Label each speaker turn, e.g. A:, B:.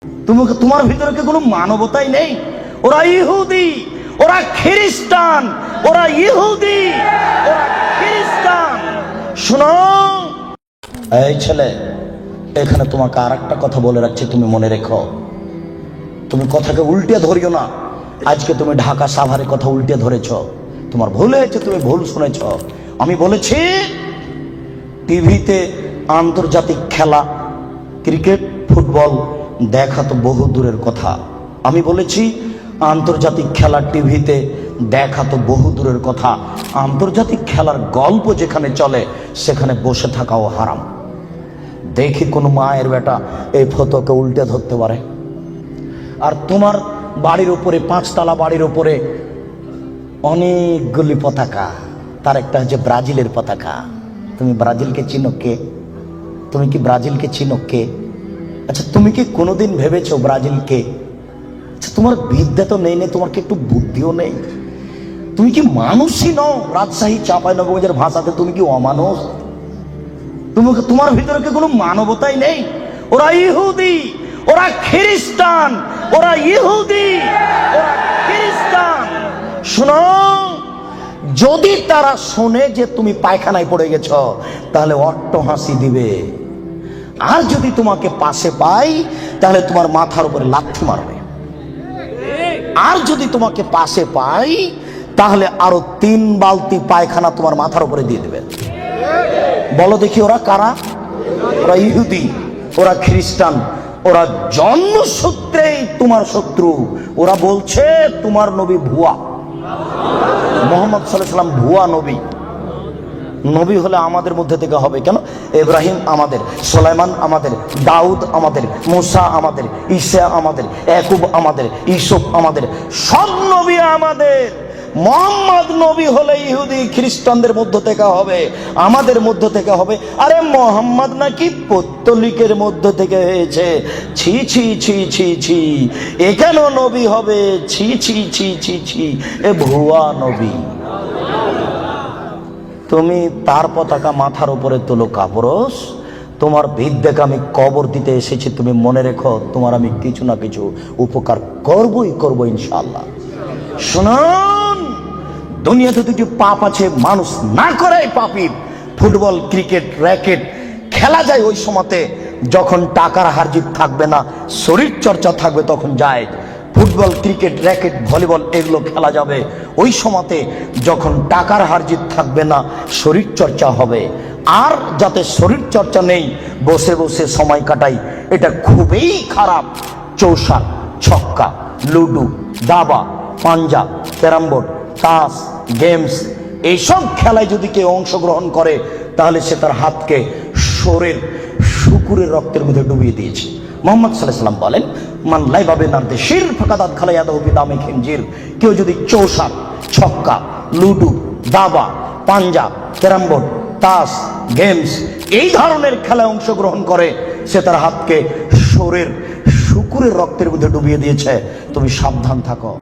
A: তোমার ভিতরে কি কোনো মানবতাই নেই? ওরা ইহুদি, ওরা খ্রিস্টান, ওরা ইহুদি, ওরা খ্রিস্টান। শোনো এই ছেলে, এখানে তোমাকে আর একটা কথা বলে রাখছি, তুমি মনে রেখো। তুমি কথাকে উল্টে ধরিও না। আজকে তুমি ঢাকা সাভারের কথা উল্টে ধরেছ, তোমার ভুল হয়েছে, তুমি ভুল শুনেছ। আমি বলেছি টিভিতে আন্তর্জাতিক খেলা ক্রিকেট ফুটবল দেখা তো বহু দূরের কথা। আমি বলেছি আন্তর্জাতিক খেলা টিভিতে দেখা তো বহু দূরের কথা, আন্তর্জাতিক খেলার গল্প যেখানে চলে সেখানে বসে থাকাও হারাম। দেখি কোন মায়ের বেটা এই ফটোকে উল্টে ধরতে পারে। আর তোমার বাড়ির উপরে, 5 তলা বাড়ির উপরে অনেকগুলি পতাকা, তার একটা হচ্ছে ব্রাজিলের পতাকা। তুমি ব্রাজিলকে চিনো কে? তুমি কি ব্রাজিলকে চিনো কে? আচ্ছা, তুমি কি কোনোদিন ভেবেছো ব্রাজিলকে? আচ্ছা, তোমার বিদ্যা তো নেই, তোমার কি একটু বুদ্ধিও নেই? তুমি কি মানুষই নও? রাজশাহী চাঁপাইনবাবগঞ্জের ভাষাতে তুমি কি অমানুষ? তোমার ভিতরে কি কোনো মানবতাই নেই? ওরা ইহুদি, ওরা খ্রিস্টান, ওরা ইহুদি, ওরা খ্রিস্টান। শোনো, যদি তারা শোনে যে তুমি পায়খানায় পড়ে গেছ তাহলে অট্ট হাসি দিবে। আর যদি তোমাকে পাশে পাই তাহলে তোমার মাথার উপরে লাথি মারবে। আর যদি তোমাকে পাশে পাই তাহলে আরো 3 বালতি পায়খানা তোমার মাথার উপরে দিয়ে দেবে। বলো দেখি ওরা কারা? ওরা ইহুদি, ওরা খ্রিস্টান, ওরা জন্মসূত্রেই তোমার শত্রু। ওরা বলছে তোমার নবী ভুয়া, মুহাম্মদ সাল্লাল্লাহু আলাইহি ওয়াসাল্লাম ভুয়া নবী। নবী হলে আমাদের মধ্যে থেকে হবে কেন? ইব্রাহিম আমাদের, সুলাইমান আমাদের, দাউদ আমাদের, মুসা আমাদের, ঈসা আমাদের, ইয়াকুব আমাদের, ইউসুফ আমাদের, সব নবী আমাদের। মুহাম্মদ নবী হলে ইহুদি খ্রিস্টানদের মধ্য থেকে হবে, আমাদের মধ্য থেকে হবে। আরে মুহাম্মদ নাকি পৌত্তলিকের মধ্য থেকে হয়েছে। ছি ছি ছি ছি ছি, এ কেন নবী হবে? ছি ছি ছি ছি ছি, এ ভুয়া নবী। তুমি তার পতাকা মাথার উপরে তুলো কাপুরুষ। তোমার বিদ্যাকে আমি কবর দিতে এসেছি, তুমি মনে রেখো তোমার আমি কিছু না কিছু উপকার করবই করবো ইনশাআল্লাহ। শুনুন, দুনিয়াতে 2টি পাপ আছে, মানুষ না করে পাপী। ফুটবল ক্রিকেট র্যাকেট খেলা যায় ওই সময়তে যখন টাকার হারজিত থাকবে না, শরীর চর্চা থাকবে, তখন যায়। ফুটবল ক্রিকেট র্যাকেট ভলিবল এগুলো খেলা যাবে ওই সময়তে যখন টাকার হারজিত থাকবে না, শরীর চর্চা হবে। আর যাতে শরীর চর্চা নেই, বসে বসে সময় কাটাই, এটা খুবই খারাপ। চৌসার, ছক্কা, লুডু, দাবা, পাঞ্জা, ক্যারাম বোর্ড, তাস, গেমস, এইসব খেলায় যদি কেউ অংশগ্রহণ করে তাহলে সে তার হাতকে শরীর শুকুরের রক্তের মধ্যে ডুবিয়ে দিয়েছে। মুহাম্মদ সাল্লাল্লাহু আলাইহি ওয়াসাল্লাম বলেন, মান লাইবা বিনারদি শির ফাকাদাত খালায়াদাহু বিদামি খিনজির। কেউ যদি চৌসার, ছক্কা, লুডু, দাবা, পাঞ্জা, ক্যারাম বোর্ড, তাস, গেমস এই ধরনের খেলায় অংশগ্রহণ করে সে তার হাতকে শরীর শুকুরের রক্তের মধ্যে ডুবিয়ে দিয়েছে। তুমি সাবধান থাকো।